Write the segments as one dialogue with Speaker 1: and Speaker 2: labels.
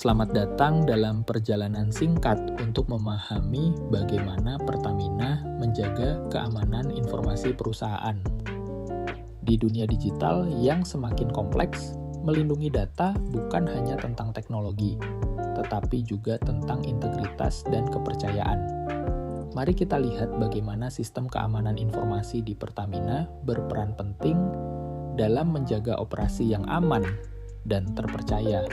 Speaker 1: Selamat datang dalam perjalanan singkat untuk memahami bagaimana Pertamina menjaga keamanan informasi perusahaan. Di dunia digital yang semakin kompleks, melindungi data bukan hanya tentang teknologi, tetapi juga tentang integritas dan kepercayaan. Mari kita lihat bagaimana sistem keamanan informasi di Pertamina berperan penting dalam menjaga operasi yang aman dan terpercaya.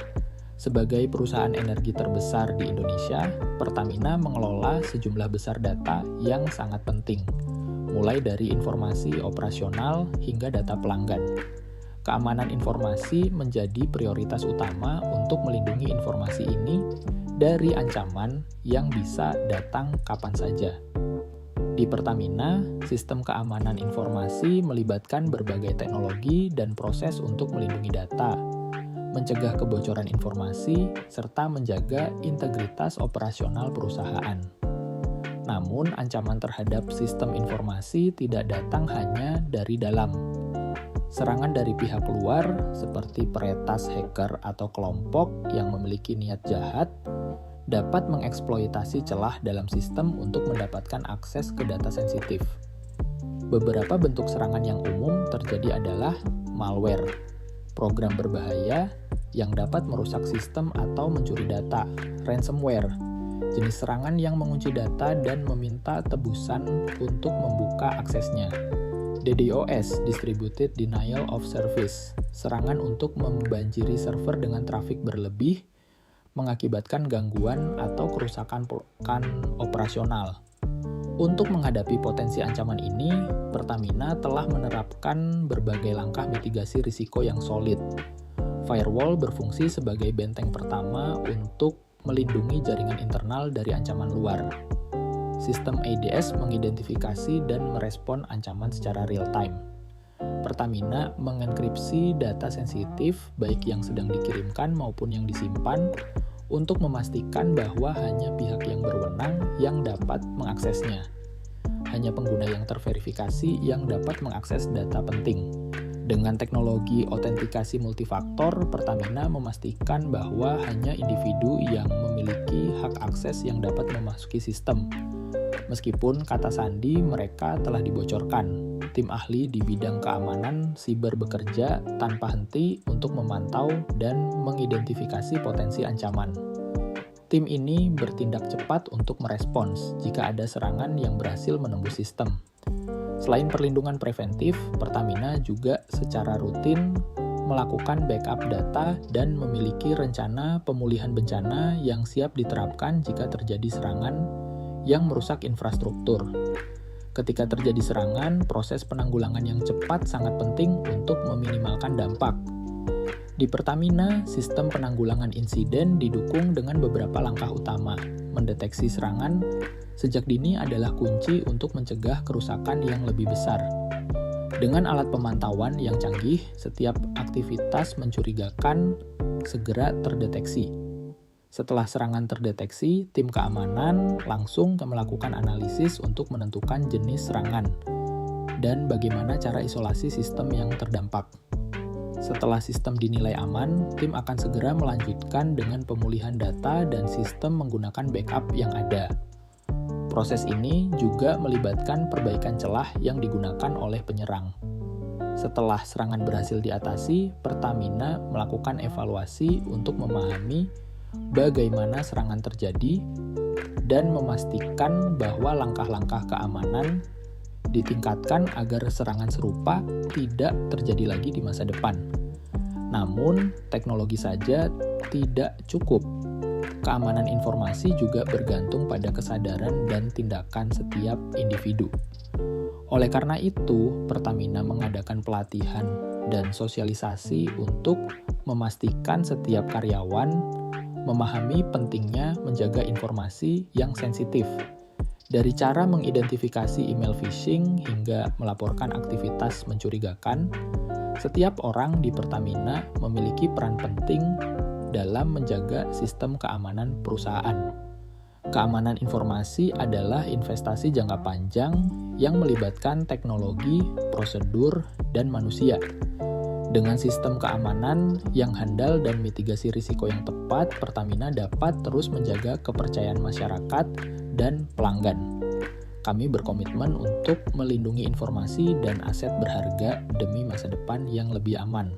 Speaker 1: Sebagai perusahaan energi terbesar di Indonesia, Pertamina mengelola sejumlah besar data yang sangat penting, mulai dari informasi operasional hingga data pelanggan. Keamanan informasi menjadi prioritas utama untuk melindungi informasi ini dari ancaman yang bisa datang kapan saja. Di Pertamina, sistem keamanan informasi melibatkan berbagai teknologi dan proses untuk melindungi data, mencegah kebocoran informasi, serta menjaga integritas operasional perusahaan. Namun, ancaman terhadap sistem informasi tidak datang hanya dari dalam. Serangan dari pihak luar, seperti peretas hacker atau kelompok yang memiliki niat jahat, dapat mengeksploitasi celah dalam sistem untuk mendapatkan akses ke data sensitif. Beberapa bentuk serangan yang umum terjadi adalah malware, program berbahaya yang dapat merusak sistem atau mencuri data, ransomware, jenis serangan yang mengunci data dan meminta tebusan untuk membuka aksesnya, DDoS, Distributed Denial of Service, serangan untuk membanjiri server dengan trafik berlebih, mengakibatkan gangguan atau kerusakan operasional. Untuk menghadapi potensi ancaman ini, Pertamina telah menerapkan berbagai langkah mitigasi risiko yang solid. Firewall berfungsi sebagai benteng pertama untuk melindungi jaringan internal dari ancaman luar. Sistem ADS mengidentifikasi dan merespon ancaman secara real-time. Pertamina mengenkripsi data sensitif, baik yang sedang dikirimkan maupun yang disimpan, untuk memastikan bahwa hanya pihak yang berwenang yang dapat mengaksesnya. Hanya pengguna yang terverifikasi yang dapat mengakses data penting. Dengan teknologi autentikasi multifaktor, Pertamina memastikan bahwa hanya individu yang memiliki hak akses yang dapat memasuki sistem. Meskipun kata sandi mereka telah dibocorkan, tim ahli di bidang keamanan siber bekerja tanpa henti untuk memantau dan mengidentifikasi potensi ancaman. Tim ini bertindak cepat untuk merespons jika ada serangan yang berhasil menembus sistem. Selain perlindungan preventif, Pertamina juga secara rutin melakukan backup data dan memiliki rencana pemulihan bencana yang siap diterapkan jika terjadi serangan yang merusak infrastruktur. Ketika terjadi serangan, proses penanggulangan yang cepat sangat penting untuk meminimalkan dampak. Di Pertamina, sistem penanggulangan insiden didukung dengan beberapa langkah utama. Mendeteksi serangan sejak dini adalah kunci untuk mencegah kerusakan yang lebih besar. Dengan alat pemantauan yang canggih, setiap aktivitas mencurigakan segera terdeteksi. Setelah serangan terdeteksi, tim keamanan langsung melakukan analisis untuk menentukan jenis serangan dan bagaimana cara isolasi sistem yang terdampak. Setelah sistem dinilai aman, tim akan segera melanjutkan dengan pemulihan data dan sistem menggunakan backup yang ada. Proses ini juga melibatkan perbaikan celah yang digunakan oleh penyerang. Setelah serangan berhasil diatasi, Pertamina melakukan evaluasi untuk memahami bagaimana serangan terjadi dan memastikan bahwa langkah-langkah keamanan ditingkatkan agar serangan serupa tidak terjadi lagi di masa depan. Namun, teknologi saja tidak cukup. Keamanan informasi juga bergantung pada kesadaran dan tindakan setiap individu. Oleh karena itu, Pertamina mengadakan pelatihan dan sosialisasi untuk memastikan setiap karyawan memahami pentingnya menjaga informasi yang sensitif. Dari cara mengidentifikasi email phishing hingga melaporkan aktivitas mencurigakan, setiap orang di Pertamina memiliki peran penting dalam menjaga sistem keamanan perusahaan. Keamanan informasi adalah investasi jangka panjang yang melibatkan teknologi, prosedur, dan manusia. Dengan sistem keamanan yang handal dan mitigasi risiko yang tepat, Pertamina dapat terus menjaga kepercayaan masyarakat dan pelanggan. Kami berkomitmen untuk melindungi informasi dan aset berharga demi masa depan yang lebih aman.